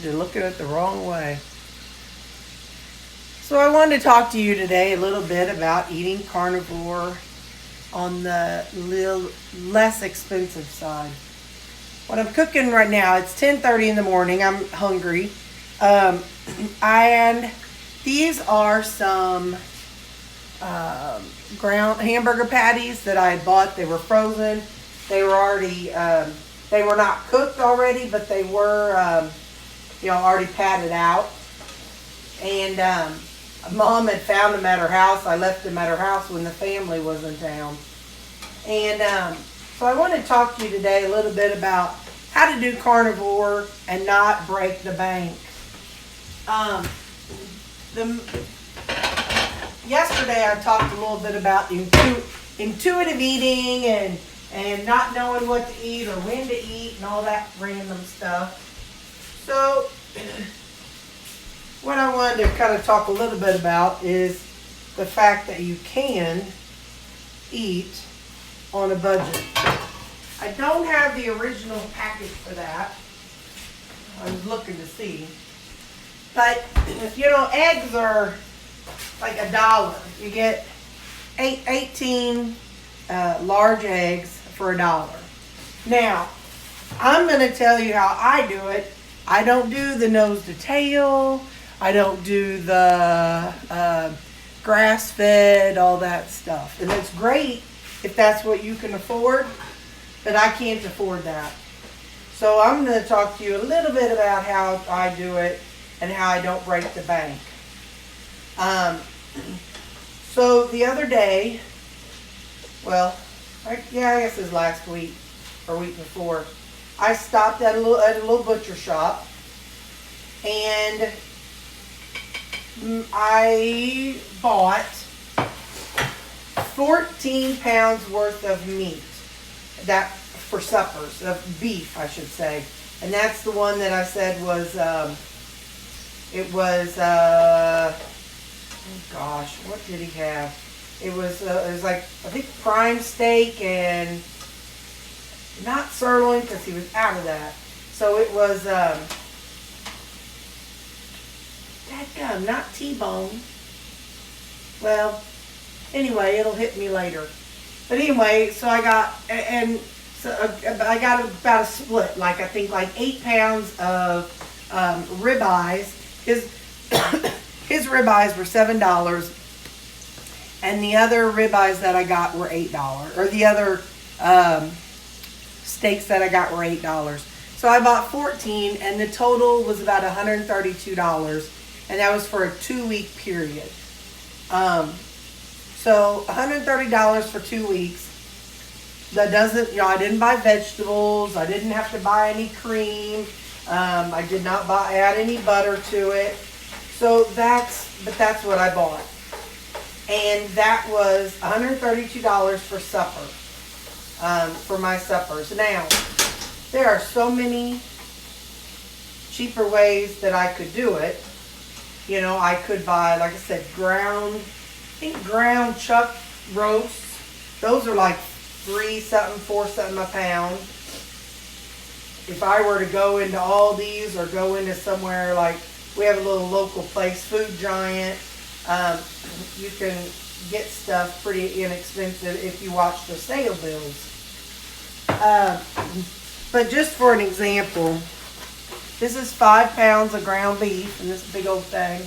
You're looking at the wrong way. So I wanted to talk to you today a little bit about eating carnivore on the little less expensive side. What I'm cooking right now, it's 10:30 in the morning. I'm hungry. And these are some ground hamburger patties that I had bought. They were frozen. They were already, they were not cooked already, but they were, already patted out. And Mom had found them at her house. I left them at her house when the family was in town. And so I want to talk to you today a little bit about how to do carnivore and not break the bank. Yesterday I talked a little bit about intuitive eating and not knowing what to eat or when to eat and all that random stuff. So what I wanted to kind of talk a little bit about is the fact that you can eat on a budget. I don't have the original package for that. I was looking to see. But, eggs are like $1. You get 18 large eggs for $1. Now, I'm going to tell you how I do it. I don't do the nose to tail. I don't do the grass-fed, all that stuff. And it's great if that's what you can afford, but I can't afford that. So I'm going to talk to you a little bit about how I do it and how I don't break the bank. So the other day, I guess it was last week or week before, I stopped at a little butcher shop, and I bought 14 pounds worth of meat. That for suppers, of beef, I should say. And that's the one that I said was, what did he have? It was like, I think prime steak and not sirloin because he was out of that. So it was, dadgum, not T-bone. Well, anyway, it'll hit me later. But anyway, so I got, I got about a split, like 8 pounds of ribeyes. His ribeyes were $7, and the other ribeyes that I got were $8, or the other steaks that I got were $8. So I bought 14, and the total was about $132, and that was for a 2-week period. So $130 for 2 weeks. That doesn't, I didn't buy vegetables. I didn't have to buy any cream. I did not add any butter to it. So that's what I bought. And that was $132 for supper, for my suppers. Now, there are so many cheaper ways that I could do it. I could buy, like I said, ground chuck roasts. Those are like $3-something, $4-something a pound. If I were to go into Aldi's or go into somewhere like, we have a little local place, Food Giant, you can get stuff pretty inexpensive if you watch the sale bills. But just for an example, this is 5 pounds of ground beef in this big old thing.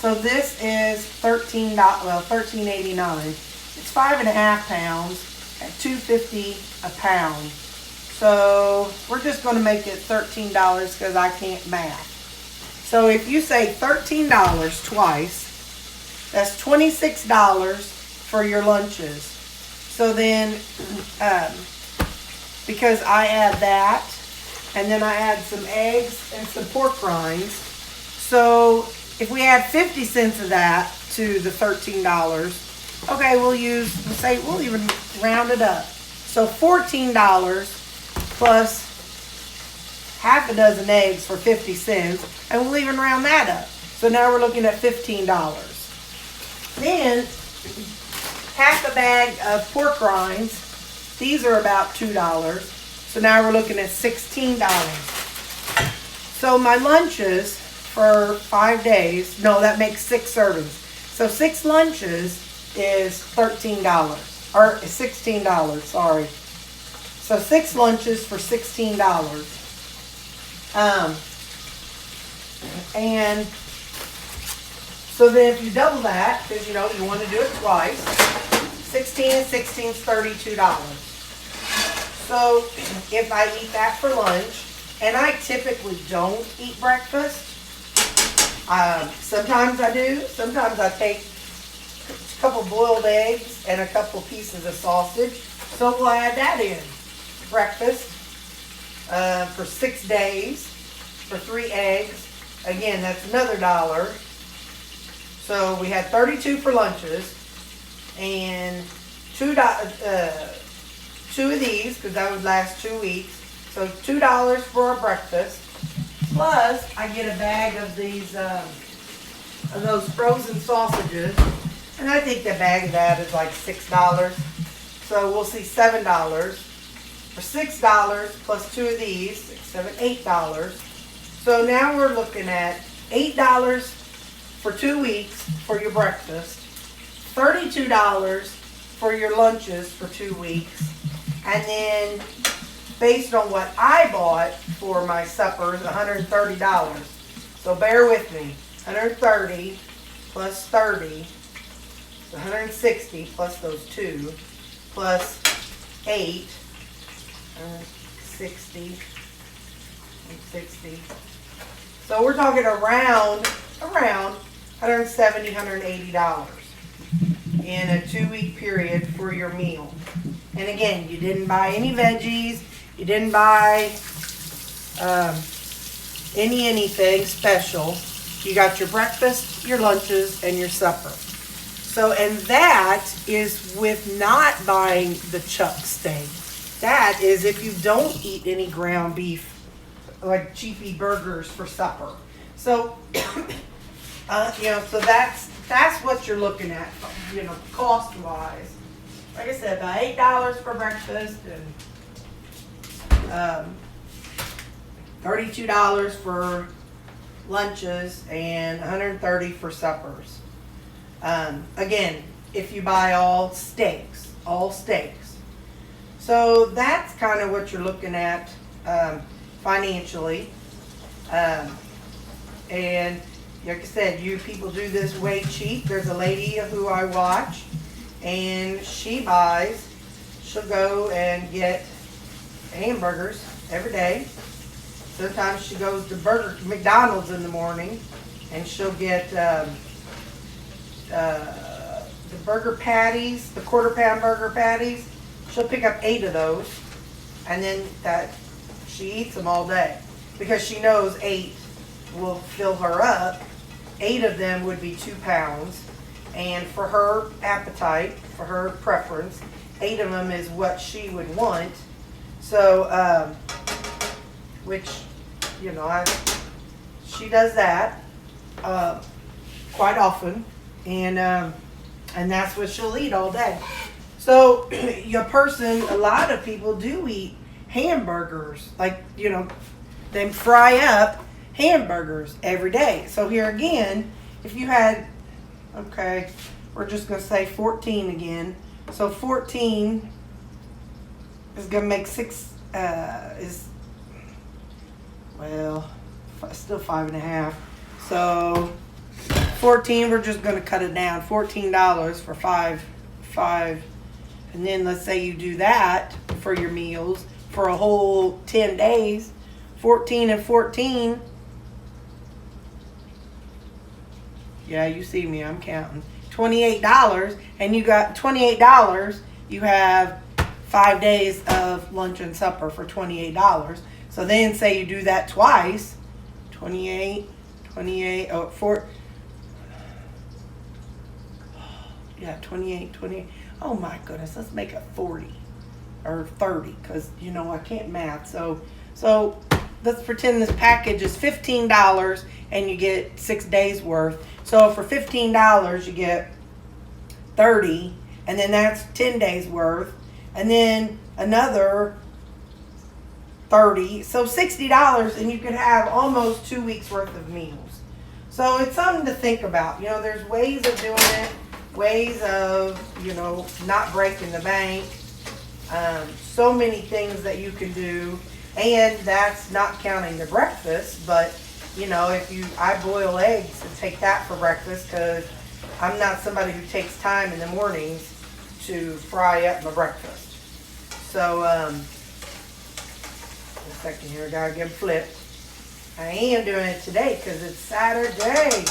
So this is $13.89. It's 5.5 pounds at $2.50 a pound. So we're just going to make it $13 because I can't math. So if you say $13 twice, that's $26 for your lunches. So then, because I add that, and then I add some eggs and some pork rinds. So if we add 50 cents of that to the $13, okay, we'll even round it up. So $14 plus half a dozen eggs for 50 cents, and we'll even round that up. So now we're looking at $15. Then half a bag of pork rinds. These are about $2. So now we're looking at $16. So my lunches for 5 days, no, that makes 6 servings. So 6 lunches is $13, or $16, sorry. So 6 lunches for $16. And so then if you double that, because you want to do it twice, 16 and 16 is $32. So if I eat that for lunch, and I typically don't eat breakfast, sometimes I do, sometimes I take a couple boiled eggs and a couple pieces of sausage, so we'll add that in. Breakfast for 6 days, for 3 eggs, again that's another $1. So we had 32 for lunches, and two of these, because that would last 2 weeks. So $2 for a breakfast. Plus, I get a bag of these, of those frozen sausages, and I think the bag of that is like $6. So we'll see $7 for $6 plus 2 of these, 6, 7, $8. So now we're looking at $8 for 2 weeks for your breakfast, $32 for your lunches for 2 weeks, and then based on what I bought for my suppers, $130. So bear with me. 130 plus 30, so 160 plus those 2, plus 8, 60, 60. So we're talking around $170, $180 in a 2-week period for your meal. And again, you didn't buy any veggies, you didn't buy anything special. You got your breakfast, your lunches, and your supper. So, and that is with not buying the chuck steak. That is if you don't eat any ground beef, like cheapy burgers for supper. So, so that's what you're looking at, cost-wise. Like I said, about $8 for breakfast and $32 for lunches and $130 for suppers. Again, if you buy all steaks. So that's kind of what you're looking at financially. And like I said, you people do this way cheap. There's a lady who I watch, and she'll go and get hamburgers every day. Sometimes she goes to McDonald's in the morning, and she'll get the burger patties, the quarter-pound burger patties. She'll pick up 8 of those, and then she eats them all day because she knows 8 will fill her up. 8 of them would be 2 pounds, and for her appetite, for her preference, 8 of them is what she would want. So, which, she does that quite often, and that's what she'll eat all day. So, a lot of people do eat hamburgers, like, they fry up hamburgers every day. So here again, if you had, we're just going to say 14 again. So 14 is going to make 6, still 5.5. So 14, we're just going to cut it down. $14 for 5. And then let's say you do that for your meals for a whole 10 days. 14 and 14. Yeah, you see me, I'm counting. $28, and you got $28, you have 5 days of lunch and supper for $28. So then say you do that twice, 28, 28, 28. Oh my goodness, let's make it 40 or 30, because I can't math. So let's pretend this package is $15 and you get 6 days worth. So for $15 you get 30, and then that's 10 days worth, and then another $30, so $60, and you could have almost 2 weeks worth of meals. So it's something to think about. You know, there's ways of doing it, ways of, you know, not breaking the bank. So many things that you can do, and that's not counting the breakfast. But you know, I boil eggs and take that for breakfast because I'm not somebody who takes time in the mornings to fry up my breakfast. So a second here, I gotta get flipped. I am doing it today because it's Saturday.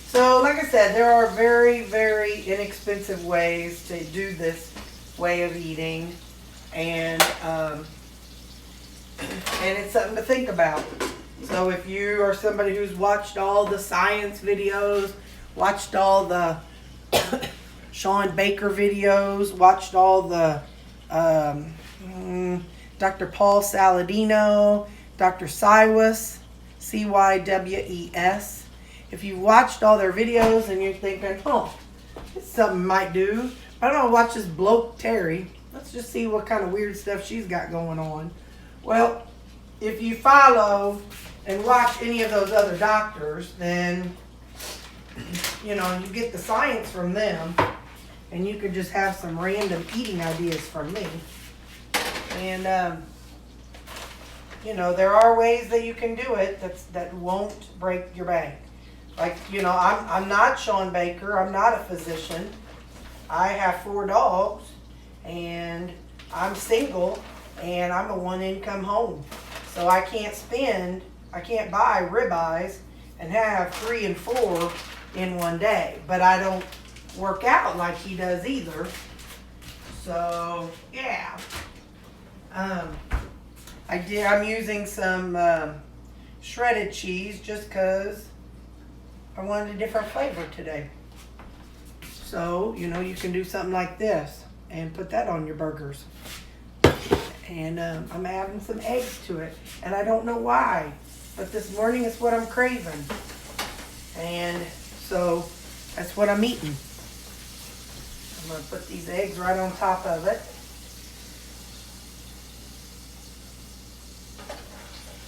So like I said, there are very, very inexpensive ways to do this way of eating, and it's something to think about. So if you are somebody who's watched all the science videos, watched all the Sean Baker videos, watched all the Dr. Paul Saladino, Dr. Cywes, Cywes. If you watched all their videos and you're thinking, oh, it's something I might do, I don't know, watch this bloke Terry. Let's just see what kind of weird stuff she's got going on. Well, if you follow and watch any of those other doctors, then, you know, you get the science from them, and you could just have some random eating ideas from me. And, you know, there are ways that you can do it that won't break your bank. Like, you know, I'm not Sean Baker. I'm not a physician. I have 4 dogs, and I'm single, and I'm a one-income home. So I can't buy ribeyes and have 3 and 4 in one day. But I don't work out like he does either. So, yeah. I'm using some shredded cheese just because I wanted a different flavor today. So, you know, you can do something like this and put that on your burgers. And I'm adding some eggs to it. And I don't know why, but this morning is what I'm craving. And so that's what I'm eating. I'm going to put these eggs right on top of it.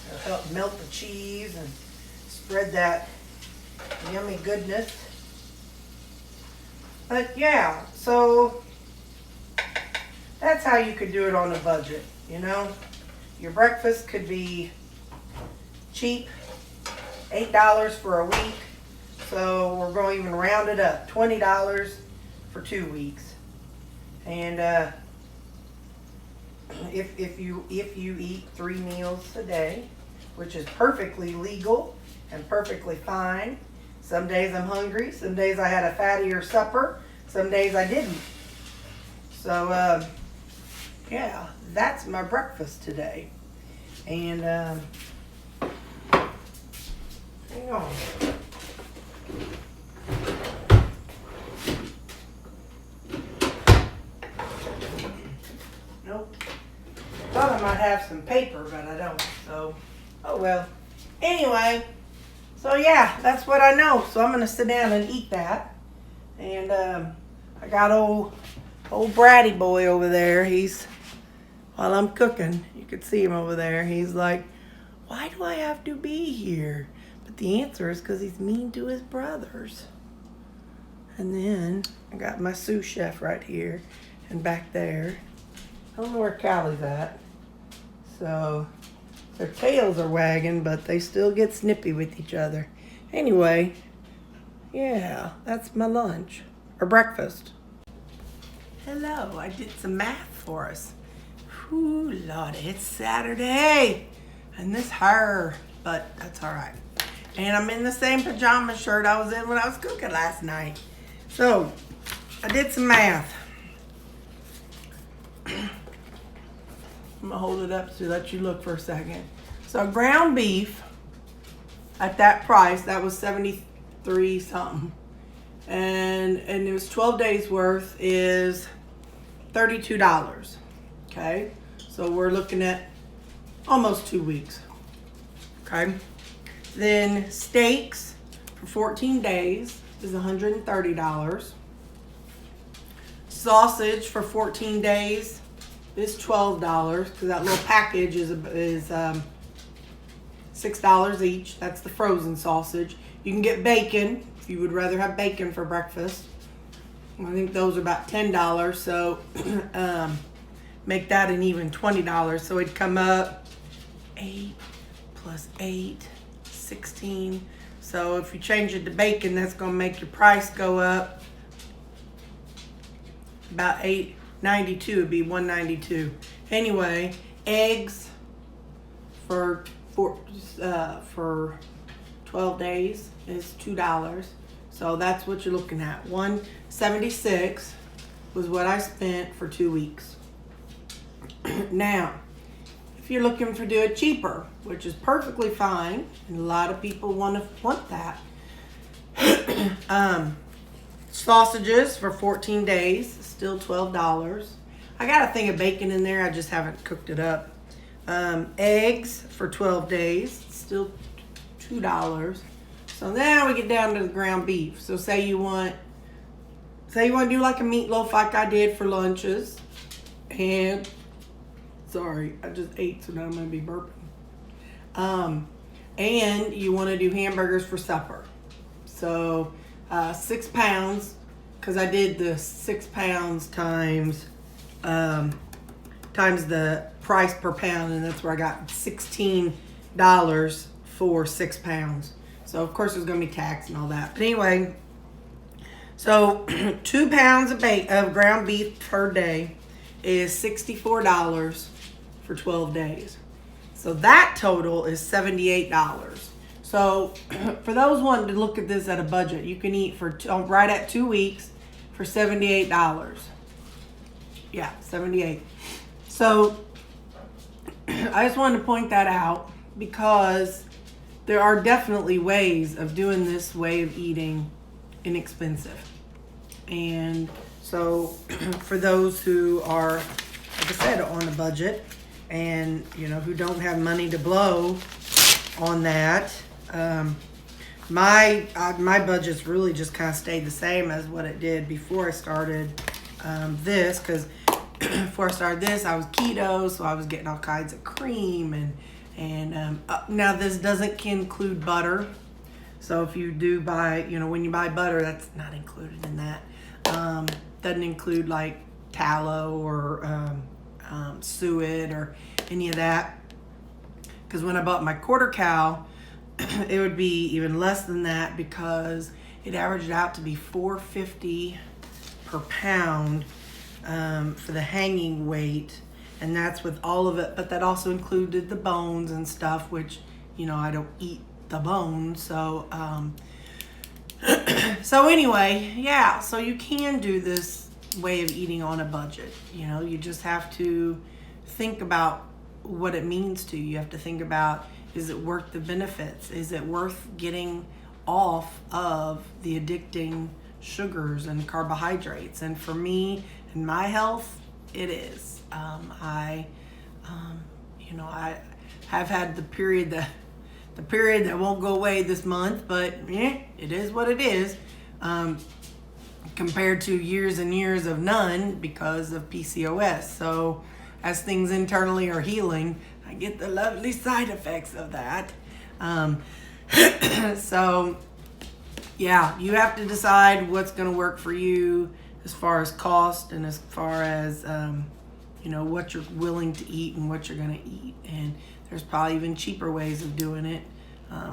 It'll help melt the cheese and spread that yummy goodness. But yeah, so that's how you could do it on a budget, you know. Your breakfast could be cheap, $8 for a week. So we're going to even round it up, $20 for 2 weeks. And if you eat 3 meals a day, which is perfectly legal and perfectly fine. Some days I'm hungry, some days I had a fattier supper, some days I didn't. So yeah, that's my breakfast today. And hang on. Nope. Thought I might have some paper, but I don't. So, oh well. Anyway, so yeah, that's what I know. So I'm gonna sit down and eat that. And I got old bratty boy over there. While I'm cooking, you could see him over there. He's like, why do I have to be here? But the answer is because he's mean to his brothers. And then I got my sous chef right here and back there. I don't know where Callie's at. So their tails are wagging, but they still get snippy with each other. Anyway, yeah, that's my lunch or breakfast. Hello, I did some math for us. Whew, Lordy, it's Saturday. And this hurt, but that's all right. And I'm in the same pajama shirt I was in when I was cooking last night. So, I did some math. I'm gonna hold it up to let you look for a second. So ground beef at that price, that was 73 something. And it was 12 days worth is $32. Okay? So we're looking at almost 2 weeks. Okay? Then steaks for 14 days is $130. Sausage for 14 days is $12 because that little package is $6 each. That's the frozen sausage. You can get bacon if you would rather have bacon for breakfast. I think those are about $10, so make that an even $20. So it'd come up 8 plus 8, 16. So if you change it to bacon, that's going to make your price go up about $8.92. It'd be $1.92. Anyway, eggs for 12 days is $2. So that's what you're looking at. $176 was what I spent for 2 weeks. Now, if you're looking to do it cheaper, which is perfectly fine, and a lot of people want that. Sausages for 14 days, still $12. I got a thing of bacon in there, I just haven't cooked it up. Eggs for 12 days, still $2. So now we get down to the ground beef. So say you want to do like a meatloaf like I did for lunches. And sorry, I just ate, so now I'm gonna be burping. And you want to do hamburgers for supper. So 6 pounds, because I did the 6 pounds times the price per pound, and that's where I got $16 for 6 pounds. So of course there's gonna be tax and all that. But anyway, so 2 pounds of ground beef per day is $64 for 12 days. So that total is $78. So for those wanting to look at this at a budget, you can eat for right at 2 weeks for $78. Yeah, 78. So I just wanted to point that out because there are definitely ways of doing this way of eating inexpensive. And so for those who are, like I said, on a budget and, who don't have money to blow on that, my budget's really just kind of stayed the same as what it did before I started this, because before I started this, I was keto, so I was getting all kinds of cream and now this doesn't include butter. So if you do buy, when you buy butter, that's not included in that. Doesn't include like tallow or suet or any of that. Because when I bought my quarter cow, it would be even less than that because it averaged out to be $4.50 per pound for the hanging weight. And that's with all of it, but that also included the bones and stuff, which, I don't eat the bones. So, so anyway, yeah, so you can do this way of eating on a budget. You just have to think about what it means to you. You have to think about, is it worth the benefits? Is it worth getting off of the addicting sugars and carbohydrates? And for me and my health, it is. I have had the period that won't go away this month, but it is what it is. Compared to years and years of none because of PCOS. So as things internally are healing, I get the lovely side effects of that. So yeah, you have to decide what's going to work for you as far as cost and as far as what you're willing to eat and what you're going to eat. And there's probably even cheaper ways of doing it.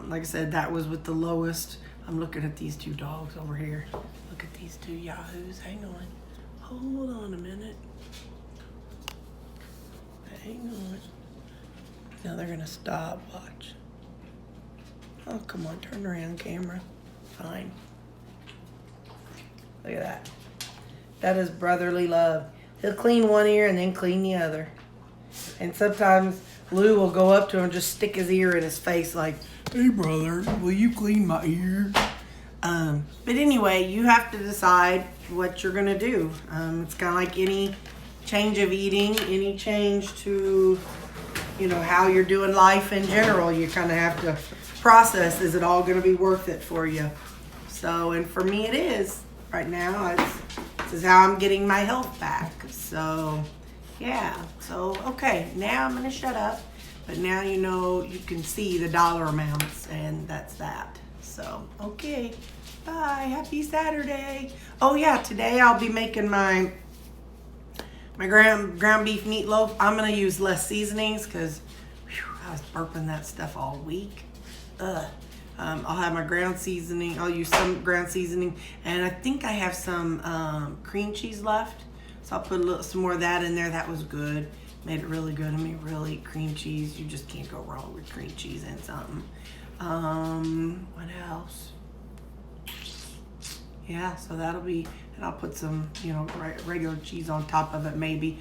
Like I said, that was with the lowest. I'm looking at these 2 dogs over here. Look at these 2 yahoos. Hang on. Hold on a minute. Hang on. Now they're going to stop. Watch. Oh, come on. Turn around, camera. Fine. Look at that. That is brotherly love. He'll clean one ear and then clean the other. And sometimes Lou will go up to him and just stick his ear in his face like, "Hey, brother, will you clean my ear?" But anyway, you have to decide what you're going to do. It's kind of like any change of eating, any change to, how you're doing life in general. You kind of have to process, is it all going to be worth it for you? So, and for me it is. Right now, this is how I'm getting my health back. So, yeah, so, okay, now I'm gonna shut up. But now you know you can see the dollar amounts, and that's that. So, okay, bye, happy Saturday. Oh yeah, today I'll be making my ground beef meatloaf. I'm gonna use less seasonings because I was burping that stuff all week. Ugh. I'll have my ground seasoning. I'll use some ground seasoning, and I think I have some cream cheese left, so I'll put some more of that in there. That was good. Made it really good. I mean, really, cream cheese. You just can't go wrong with cream cheese and something. What else? Yeah, so that'll be, and I'll put some, regular cheese on top of it maybe.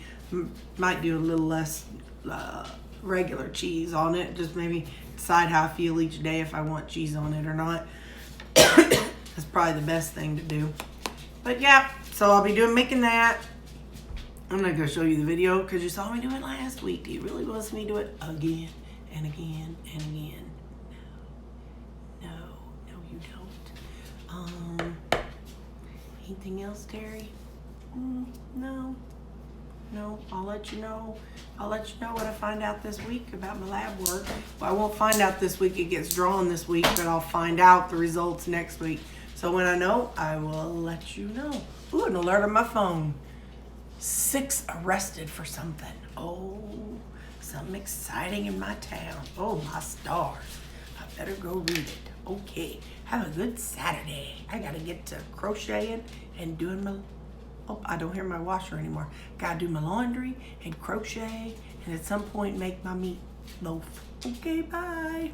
Might do a little less regular cheese on it. Just maybe decide how I feel each day if I want cheese on it or not. That's probably the best thing to do. But yeah, so I'll be making that. I'm not going to show you the video because you saw me do it last week. Do you really want me to do it again and again and again? No, you don't. Anything else, Terry? No, I'll let you know. I'll let you know what I find out this week about my lab work. Well, I won't find out this week. It gets drawn this week, but I'll find out the results next week. So when I know, I will let you know. Ooh, an alert on my phone. 6 arrested for something. Oh, something exciting in my town. Oh, my stars. I better go read it. Okay, have a good Saturday. I gotta get to crocheting and doing my, oh, I don't hear my washer anymore. Gotta do my laundry and crochet and at some point make my meatloaf. Okay, bye.